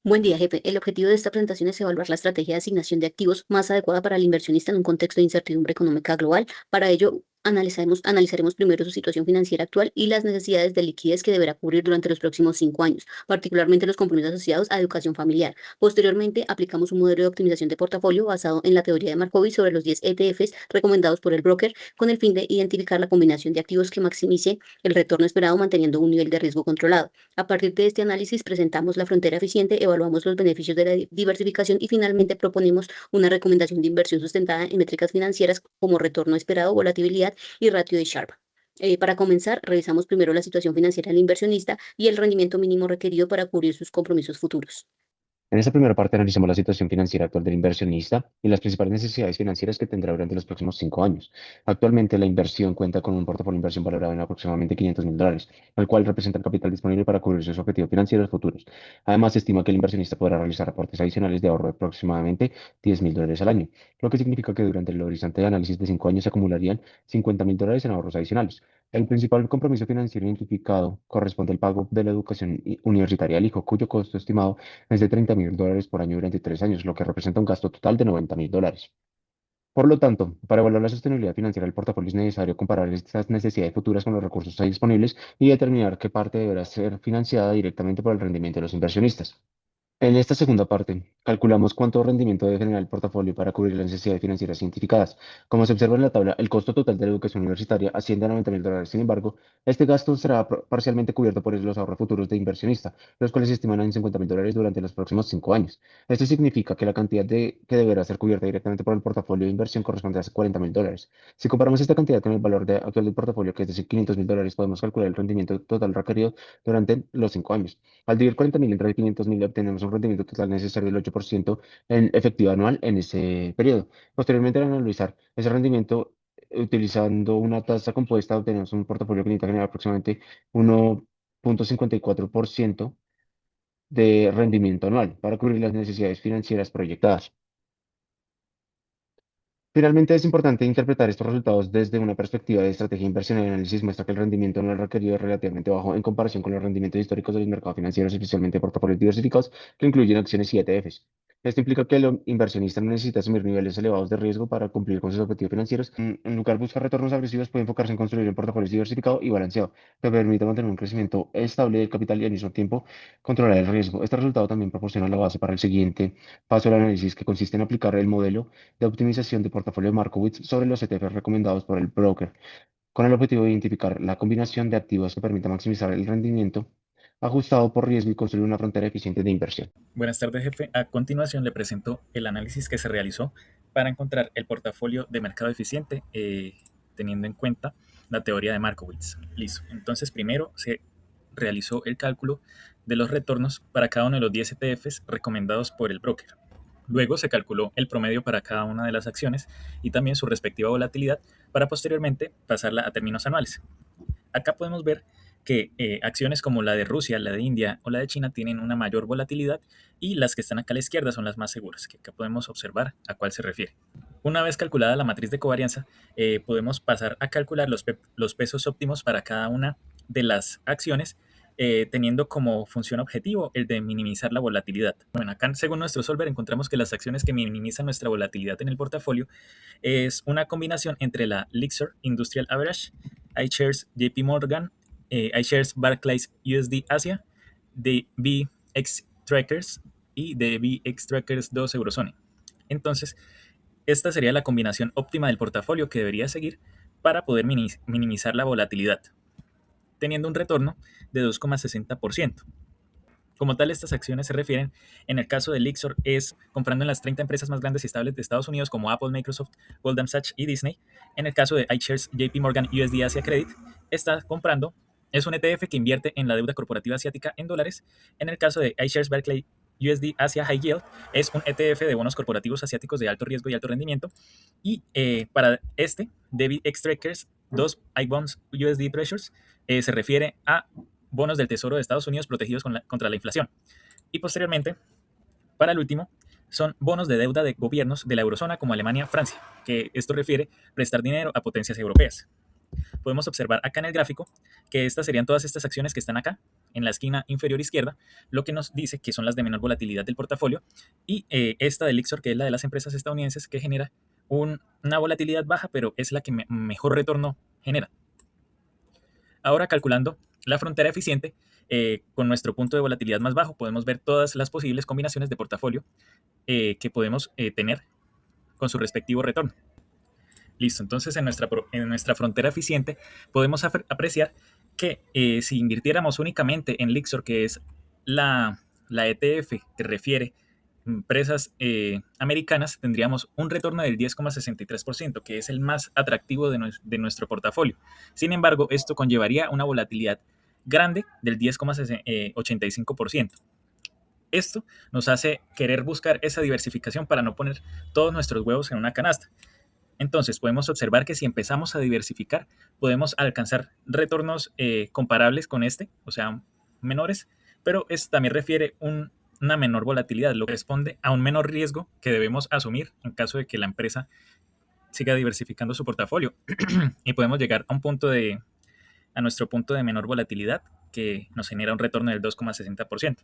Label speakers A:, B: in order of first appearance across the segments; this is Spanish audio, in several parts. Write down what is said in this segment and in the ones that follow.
A: Buen día, jefe. El objetivo de esta presentación es evaluar la estrategia de asignación de activos más adecuada para el inversionista en un contexto de incertidumbre económica global. Para ello, analizaremos primero su situación financiera actual y las necesidades de liquidez que deberá cubrir durante los próximos 5 años, particularmente los compromisos asociados a educación familiar. Posteriormente, aplicamos un modelo de optimización de portafolio basado en la teoría de Markowitz sobre los 10 ETFs recomendados por el broker, con el fin de identificar la combinación de activos que maximice el retorno esperado manteniendo un nivel de riesgo controlado. A partir de este análisis presentamos la frontera eficiente, evaluamos los beneficios de la diversificación y finalmente proponemos una recomendación de inversión sustentada en métricas financieras como retorno esperado, volatilidad y ratio de Sharpe. Para comenzar, revisamos primero la situación financiera del inversionista y el rendimiento mínimo requerido para cubrir sus compromisos futuros.
B: En esta primera parte analizamos la situación financiera actual del inversionista y las principales necesidades financieras que tendrá durante los próximos 5 años. Actualmente, la inversión cuenta con un portafolio de inversión valorado en aproximadamente $500.000, el cual representa el capital disponible para cubrir sus objetivos financieros futuros. Además, se estima que el inversionista podrá realizar aportes adicionales de ahorro de aproximadamente $10.000 al año, lo que significa que durante el horizonte de análisis de 5 años se acumularían $50.000 en ahorros adicionales. El principal compromiso financiero identificado corresponde al pago de la educación universitaria al hijo, cuyo costo estimado es de $30.000 por año durante 3 años, lo que representa un gasto total de $90.000. Por lo tanto, para evaluar la sostenibilidad financiera del portafolio es necesario comparar estas necesidades futuras con los recursos ahí disponibles y determinar qué parte deberá ser financiada directamente por el rendimiento de los inversionistas. En esta segunda parte, calculamos cuánto rendimiento debe generar el portafolio para cubrir las necesidades financieras identificadas. Como se observa en la tabla, el costo total de la educación universitaria asciende a $90.000. Sin embargo, este gasto será parcialmente cubierto por los ahorros futuros de inversionista, los cuales se estiman en $50.000 durante los próximos 5 años. Esto significa que la cantidad que deberá ser cubierta directamente por el portafolio de inversión corresponde a $40.000. Si comparamos esta cantidad con el valor actual del portafolio, que es decir, $500.000, podemos calcular el rendimiento total requerido durante los 5 años. Al dividir 40.000 entre 500.000 obtenemos un rendimiento total necesario del 8% en efectivo anual en ese periodo. Posteriormente, al analizar ese rendimiento utilizando una tasa compuesta, obtenemos un portafolio que necesita generar aproximadamente 1,54% de rendimiento anual para cubrir las necesidades financieras proyectadas. Finalmente, es importante interpretar estos resultados desde una perspectiva de estrategia de inversión. El análisis muestra que el rendimiento anual requerido es relativamente bajo en comparación con los rendimientos históricos de los mercados financieros, especialmente portafolios diversificados que incluyen acciones y ETFs. Esto implica que el inversionista no necesita asumir niveles elevados de riesgo para cumplir con sus objetivos financieros. En lugar de buscar retornos agresivos, puede enfocarse en construir un portafolio diversificado y balanceado, que permita mantener un crecimiento estable del capital y al mismo tiempo controlar el riesgo. Este resultado también proporciona la base para el siguiente paso del análisis, que consiste en aplicar el modelo de optimización de portafolio de Markowitz sobre los ETFs recomendados por el broker, con el objetivo de identificar la combinación de activos que permita maximizar el rendimiento ajustado por riesgo y construir una frontera eficiente de inversión.
C: Buenas tardes, jefe. A continuación le presento el análisis que se realizó para encontrar el portafolio de mercado eficiente teniendo en cuenta la teoría de Markowitz. Listo. Entonces, primero se realizó el cálculo de los retornos para cada uno de los 10 ETFs recomendados por el broker. Luego se calculó el promedio para cada una de las acciones y también su respectiva volatilidad para posteriormente pasarla a términos anuales. Acá podemos ver que acciones como la de Rusia, la de India o la de China tienen una mayor volatilidad y las que están acá a la izquierda son las más seguras, que acá podemos observar a cuál se refiere. Una vez calculada la matriz de covarianza, podemos pasar a calcular los pesos óptimos para cada una de las acciones, teniendo como función objetivo el de minimizar la volatilidad. Bueno, acá según nuestro solver encontramos que las acciones que minimizan nuestra volatilidad en el portafolio es una combinación entre la Lixor Industrial Average, iShares JP Morgan, iShares Barclays USD Asia, de VX Trackers y de VX Trackers 2 Eurozone. Entonces, esta sería la combinación óptima del portafolio que debería seguir para poder minimizar la volatilidad, teniendo un retorno de 2,60%. Como tal, estas acciones se refieren, en el caso de Lixor, es comprando en las 30 empresas más grandes y estables de Estados Unidos como Apple, Microsoft, Goldman Sachs y Disney. En el caso de iShares JP Morgan USD Asia Credit, está comprando, es un ETF que invierte en la deuda corporativa asiática en dólares. En el caso de iShares Berkeley USD Asia High Yield, es un ETF de bonos corporativos asiáticos de alto riesgo y alto rendimiento. Y para este, David X Trackers 2 iBonds USD Treasures, se refiere a bonos del Tesoro de Estados Unidos protegidos contra la inflación. Y posteriormente, para el último, son bonos de deuda de gobiernos de la eurozona como Alemania, Francia, que esto refiere prestar dinero a potencias europeas. Podemos observar acá en el gráfico que estas serían todas estas acciones que están acá, en la esquina inferior izquierda, lo que nos dice que son las de menor volatilidad del portafolio, y esta de Lixor, que es la de las empresas estadounidenses, que genera una volatilidad baja, pero es la que mejor retorno genera. Ahora, calculando la frontera eficiente, con nuestro punto de volatilidad más bajo, podemos ver todas las posibles combinaciones de portafolio que podemos tener con su respectivo retorno. Listo, entonces en nuestra frontera eficiente podemos apreciar que si invirtiéramos únicamente en Lixor, que es la ETF que refiere empresas americanas, tendríamos un retorno del 10,63%, que es el más atractivo de nuestro portafolio. Sin embargo, esto conllevaría una volatilidad grande del 10,85%. Esto nos hace querer buscar esa diversificación para no poner todos nuestros huevos en una canasta. Entonces, podemos observar que si empezamos a diversificar, podemos alcanzar retornos comparables con este, o sea, menores, pero esto también refiere una menor volatilidad, lo que responde a un menor riesgo que debemos asumir en caso de que la empresa siga diversificando su portafolio. Y podemos llegar a nuestro punto de menor volatilidad, que nos genera un retorno del 2,60%.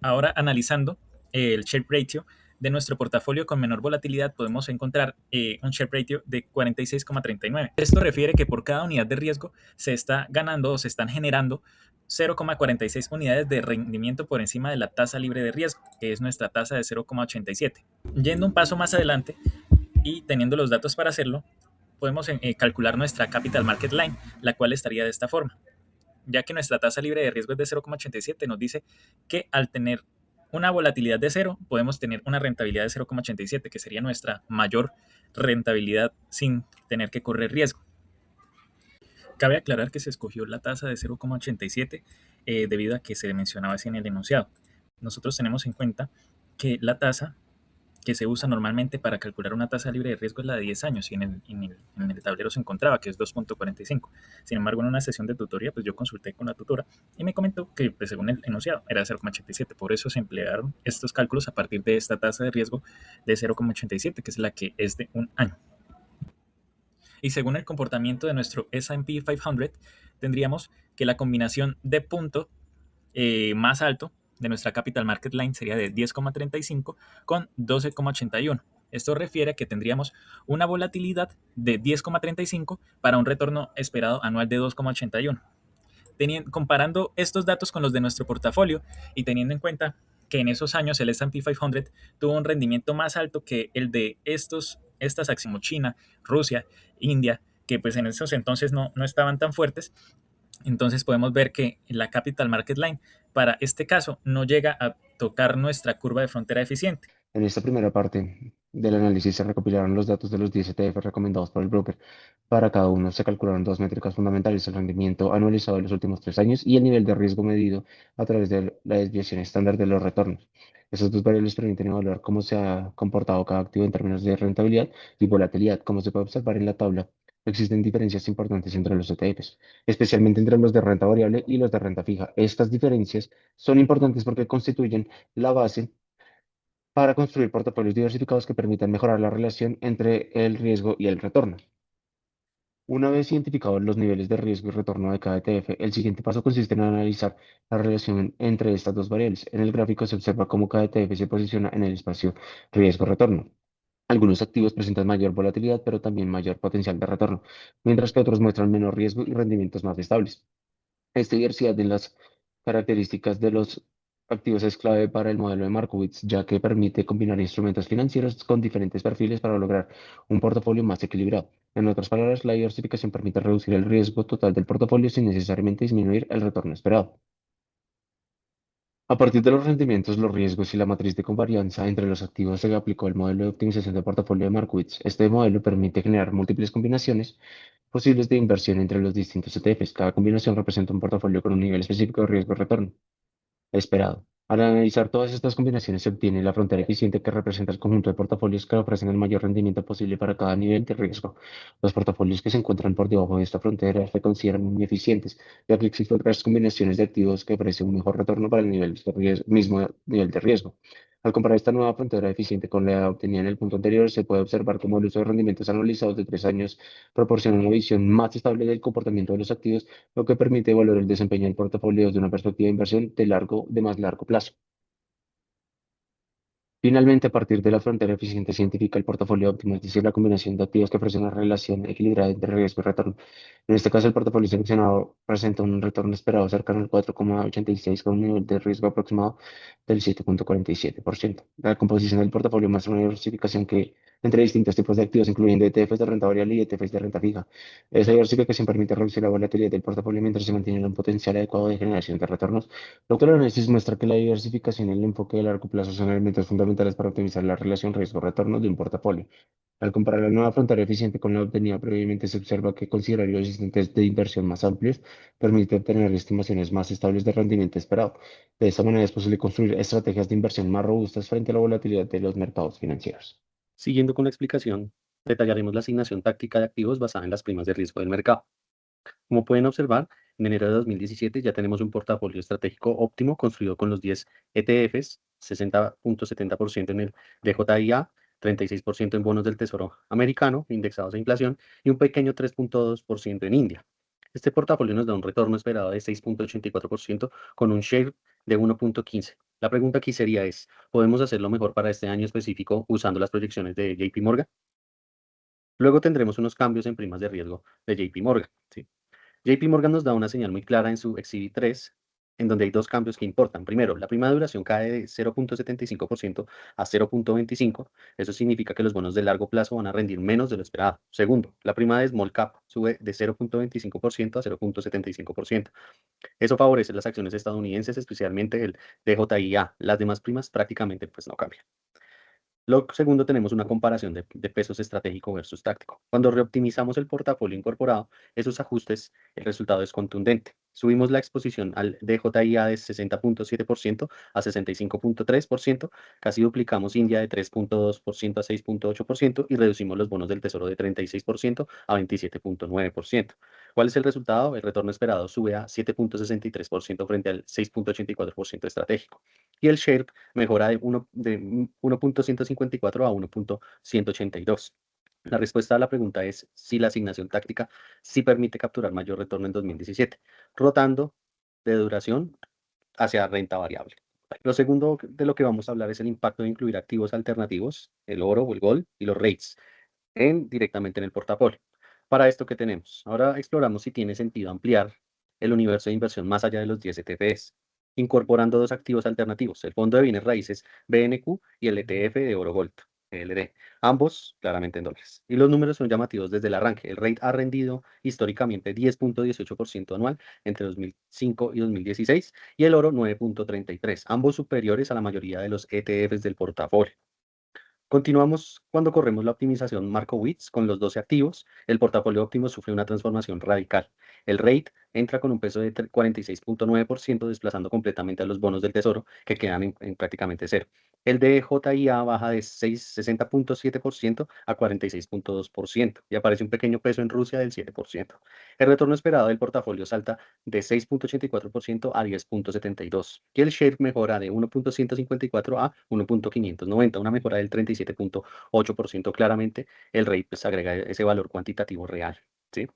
C: Ahora, analizando el Sharpe ratio de nuestro portafolio con menor volatilidad, podemos encontrar un Sharpe ratio de 46,39. Esto refiere que por cada unidad de riesgo se está ganando o se están generando 0,46 unidades de rendimiento por encima de la tasa libre de riesgo, que es nuestra tasa de 0,87. Yendo un paso más adelante y teniendo los datos para hacerlo, podemos calcular nuestra Capital Market Line, la cual estaría de esta forma. Ya que nuestra tasa libre de riesgo es de 0,87, nos dice que al tener una volatilidad de 0, podemos tener una rentabilidad de 0,87, que sería nuestra mayor rentabilidad sin tener que correr riesgo. Cabe aclarar que se escogió la tasa de 0,87 debido a que se mencionaba así en el enunciado. Nosotros tenemos en cuenta que la tasa que se usa normalmente para calcular una tasa libre de riesgo es la de 10 años y en el tablero se encontraba que es 2,45. Sin embargo, en una sesión de tutoría, pues yo consulté con la tutora y me comentó que pues, según el enunciado era 0,87. Por eso se emplearon estos cálculos a partir de esta tasa de riesgo de 0,87, que es la que es de un año. Y según el comportamiento de nuestro S&P 500, tendríamos que la combinación de punto más alto de nuestra Capital Market Line sería de 10,35 con 12,81. Esto refiere a que tendríamos una volatilidad de 10,35 para un retorno esperado anual de 2,81. Comparando estos datos con los de nuestro portafolio y teniendo en cuenta que en esos años el S&P 500 tuvo un rendimiento más alto que el de estas acciones como China, Rusia, India, que pues en esos entonces no estaban tan fuertes. Entonces podemos ver que la Capital Market Line para este caso no llega a tocar nuestra curva de frontera eficiente.
B: En esta primera parte del análisis se recopilaron los datos de los 10 ETF recomendados por el broker. Para cada uno se calcularon dos métricas fundamentales: el rendimiento anualizado de los últimos 3 años y el nivel de riesgo medido a través de la desviación estándar de los retornos. Esas dos variables permiten evaluar cómo se ha comportado cada activo en términos de rentabilidad y volatilidad. Como se puede observar en la tabla, existen diferencias importantes entre los ETFs, especialmente entre los de renta variable y los de renta fija. Estas diferencias son importantes porque constituyen la base para construir portafolios diversificados que permitan mejorar la relación entre el riesgo y el retorno. Una vez identificados los niveles de riesgo y retorno de cada ETF, el siguiente paso consiste en analizar la relación entre estas dos variables. En el gráfico se observa cómo cada ETF se posiciona en el espacio riesgo-retorno. Algunos activos presentan mayor volatilidad, pero también mayor potencial de retorno, mientras que otros muestran menor riesgo y rendimientos más estables. Esta diversidad en las características de los activos es clave para el modelo de Markowitz, ya que permite combinar instrumentos financieros con diferentes perfiles para lograr un portafolio más equilibrado. En otras palabras, la diversificación permite reducir el riesgo total del portafolio sin necesariamente disminuir el retorno esperado. A partir de los rendimientos, los riesgos y la matriz de covarianza entre los activos, se aplicó el modelo de optimización de portafolio de Markowitz. Este modelo permite generar múltiples combinaciones posibles de inversión entre los distintos ETFs. Cada combinación representa un portafolio con un nivel específico de riesgo-retorno esperado. Al analizar todas estas combinaciones, se obtiene la frontera eficiente, que representa el conjunto de portafolios que ofrecen el mayor rendimiento posible para cada nivel de riesgo. Los portafolios que se encuentran por debajo de esta frontera se consideran muy eficientes, ya que existen otras combinaciones de activos que ofrecen un mejor retorno para el mismo nivel de riesgo. Al comparar esta nueva frontera eficiente con la obtenida en el punto anterior, se puede observar cómo el uso de rendimientos anualizados de 3 años proporciona una visión más estable del comportamiento de los activos, lo que permite evaluar el desempeño del portafolio desde una perspectiva de inversión de más largo plazo. Finalmente, a partir de la frontera eficiente científica, el portafolio óptimo, es decir, la combinación de activos que ofrecen una relación equilibrada entre riesgo y retorno. En este caso, el portafolio seleccionado presenta un retorno esperado cercano al 4,86 con un nivel de riesgo aproximado del 7,47%. La composición del portafolio muestra una diversificación entre distintos tipos de activos, incluyendo ETFs de renta variable y ETFs de renta fija. Esa diversificación permite reducir la volatilidad del portafolio mientras se mantiene un potencial adecuado de generación de retornos. Lo que el análisis muestra que la diversificación y el enfoque de largo plazo son elementos fundamentales para optimizar la relación riesgo-retorno de un portafolio. Al comparar la nueva frontera eficiente con la obtenida previamente, se observa que considerar los existentes de inversión más amplios permite obtener estimaciones más estables de rendimiento esperado. De esta manera es posible construir estrategias de inversión más robustas frente a la volatilidad de los mercados financieros.
D: Siguiendo con la explicación, detallaremos la asignación táctica de activos basada en las primas de riesgo del mercado. Como pueden observar, en enero de 2017 ya tenemos un portafolio estratégico óptimo construido con los 10 ETFs, 60,70% en el DJIA, 36% en bonos del Tesoro americano indexados a inflación y un pequeño 3,2% en India. Este portafolio nos da un retorno esperado de 6,84% con un share de 1,15. La pregunta aquí sería ¿podemos hacerlo mejor para este año específico usando las proyecciones de JP Morgan? Luego tendremos unos cambios en primas de riesgo de JP Morgan, ¿sí? JP Morgan nos da una señal muy clara en su Exhibit 3, en donde hay dos cambios que importan. Primero, la prima de duración cae de 0,75% a 0,25%. Eso significa que los bonos de largo plazo van a rendir menos de lo esperado. Segundo, la prima de Small Cap sube de 0,25% a 0,75%. Eso favorece las acciones estadounidenses, especialmente el DJIA. Las demás primas prácticamente pues no cambian. Lo segundo, tenemos una comparación de pesos estratégico versus táctico. Cuando reoptimizamos el portafolio incorporado, esos ajustes, el resultado es contundente. Subimos la exposición al DJIA de 60,7% a 65,3%, casi duplicamos India de 3,2% a 6,8% y reducimos los bonos del Tesoro de 36% a 27,9%. ¿Cuál es el resultado? El retorno esperado sube a 7,63% frente al 6,84% estratégico. Y el share mejora de 1,154 a 1,182. La respuesta a la pregunta es si la asignación táctica sí permite capturar mayor retorno en 2017, rotando de duración hacia renta variable. Lo segundo de lo que vamos a hablar es el impacto de incluir activos alternativos, el oro o el gold y los rates, directamente en el portafolio. Para esto, ¿qué tenemos? Ahora exploramos si tiene sentido ampliar el universo de inversión más allá de los 10 ETFs, incorporando dos activos alternativos, el fondo de bienes raíces BNQ y el ETF de Oro Gold, ELD, ambos claramente en dólares. Y los números son llamativos desde el arranque. El rate ha rendido históricamente 10,18% anual entre 2005 y 2016 y el oro 9,33%, ambos superiores a la mayoría de los ETFs del portafolio. Continuamos cuando corremos la optimización Markowitz con los 12 activos. El portafolio óptimo sufre una transformación radical. El rate entra con un peso de 46,9%, desplazando completamente a los bonos del tesoro, que quedan en prácticamente cero. El DJIA baja de 60,7% a 46,2% y aparece un pequeño peso en Rusia del 7%. El retorno esperado del portafolio salta de 6,84% a 10,72%. Y el share mejora de 1,154 a 1,590, una mejora del 37,8%. Claramente, el rate pues, agrega ese valor cuantitativo real, ¿sí?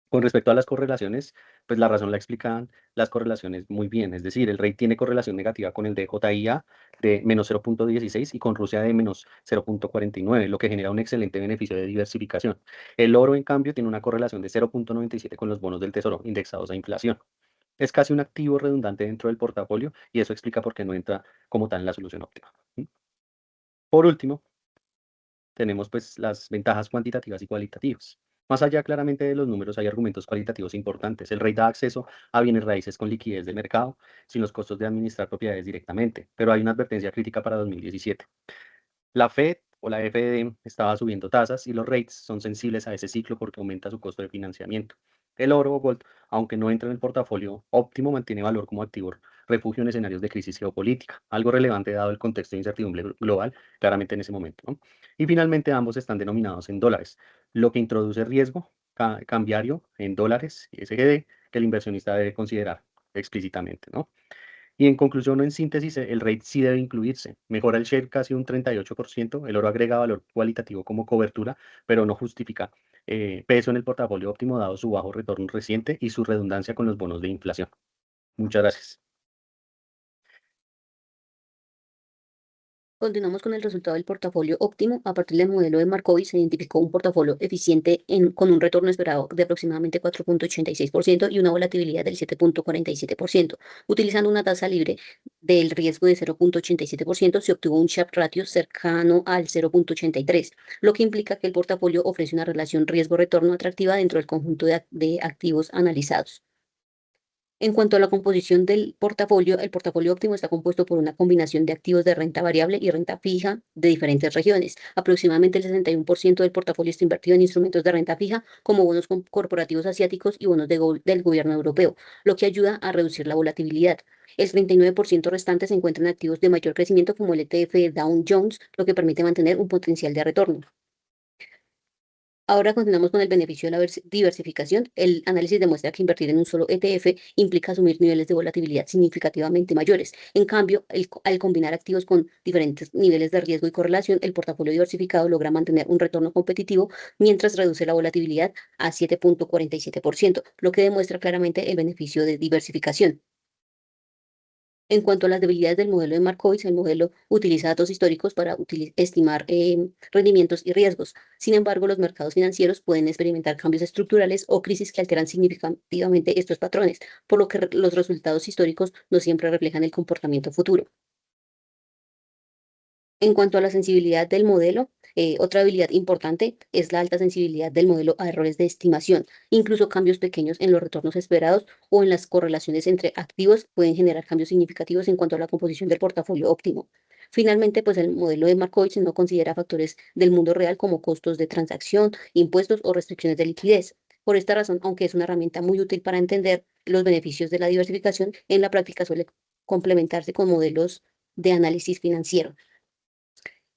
D: Con respecto a las correlaciones, pues la razón la explican las correlaciones muy bien. Es decir, el rate tiene correlación negativa con el DJIA de menos 0,16 y con Rusia de menos 0,49, lo que genera un excelente beneficio de diversificación. El oro, en cambio, tiene una correlación de 0,97 con los bonos del tesoro indexados a inflación. Es casi un activo redundante dentro del portafolio y eso explica por qué no entra como tal en la solución óptima. Por último, tenemos pues las ventajas cuantitativas y cualitativas. Más allá claramente de los números, hay argumentos cualitativos importantes. El rey da acceso a bienes raíces con liquidez de mercado, sin los costos de administrar propiedades directamente, pero hay una advertencia crítica para 2017. La Fed o la FED estaba subiendo tasas y los rates son sensibles a ese ciclo porque aumenta su costo de financiamiento. El oro o gold, aunque no entra en el portafolio óptimo, mantiene valor como activo refugio en escenarios de crisis geopolítica, algo relevante dado el contexto de incertidumbre global claramente en ese momento, ¿no? Y finalmente ambos están denominados en dólares, lo que introduce riesgo cambiario en dólares y SGD que el inversionista debe considerar explícitamente, ¿no? Y en conclusión o en síntesis, el rate sí debe incluirse. Mejora el share casi un 38%, el oro agrega valor cualitativo como cobertura, pero no justifica peso en el portafolio óptimo dado su bajo retorno reciente y su redundancia con los bonos de inflación. Muchas gracias.
A: Continuamos con el resultado del portafolio óptimo. A partir del modelo de Markowitz se identificó un portafolio eficiente con un retorno esperado de aproximadamente 4.86% y una volatilidad del 7.47%. Utilizando una tasa libre del riesgo de 0.87%, se obtuvo un Sharpe ratio cercano al 0.83, lo que implica que el portafolio ofrece una relación riesgo-retorno atractiva dentro del conjunto de activos analizados. En cuanto a la composición del portafolio, el portafolio óptimo está compuesto por una combinación de activos de renta variable y renta fija de diferentes regiones. Aproximadamente el 61% del portafolio está invertido en instrumentos de renta fija, como bonos corporativos asiáticos y bonos del gobierno europeo, lo que ayuda a reducir la volatilidad. El 39% restante se encuentra en activos de mayor crecimiento, como el ETF Dow Jones, lo que permite mantener un potencial de retorno. Ahora continuamos con el beneficio de la diversificación. El análisis demuestra que invertir en un solo ETF implica asumir niveles de volatilidad significativamente mayores. En cambio, al combinar activos con diferentes niveles de riesgo y correlación, el portafolio diversificado logra mantener un retorno competitivo mientras reduce la volatilidad a 7.47%, lo que demuestra claramente el beneficio de diversificación. En cuanto a las debilidades del modelo de Markowitz, el modelo utiliza datos históricos para estimar rendimientos y riesgos. Sin embargo, los mercados financieros pueden experimentar cambios estructurales o crisis que alteran significativamente estos patrones, por lo que los resultados históricos no siempre reflejan el comportamiento futuro. En cuanto a la sensibilidad del modelo, otra habilidad importante es la alta sensibilidad del modelo a errores de estimación. Incluso cambios pequeños en los retornos esperados o en las correlaciones entre activos pueden generar cambios significativos en cuanto a la composición del portafolio óptimo. Finalmente, pues el modelo de Markowitz no considera factores del mundo real como costos de transacción, impuestos o restricciones de liquidez. Por esta razón, aunque es una herramienta muy útil para entender los beneficios de la diversificación, en la práctica suele complementarse con modelos de análisis financiero.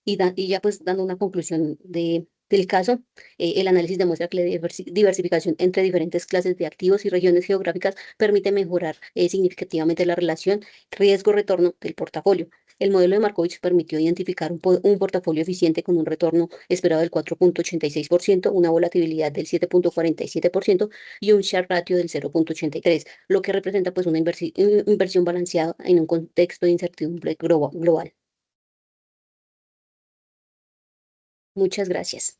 A: Y ya pues dando una conclusión del caso, el análisis demuestra que la diversificación entre diferentes clases de activos y regiones geográficas permite mejorar significativamente la relación riesgo-retorno del portafolio. El modelo de Markowitz permitió identificar un portafolio eficiente con un retorno esperado del 4.86%, una volatilidad del 7.47% y un Sharpe ratio del 0.83, lo que representa pues una inversión balanceada en un contexto de incertidumbre global. Muchas gracias.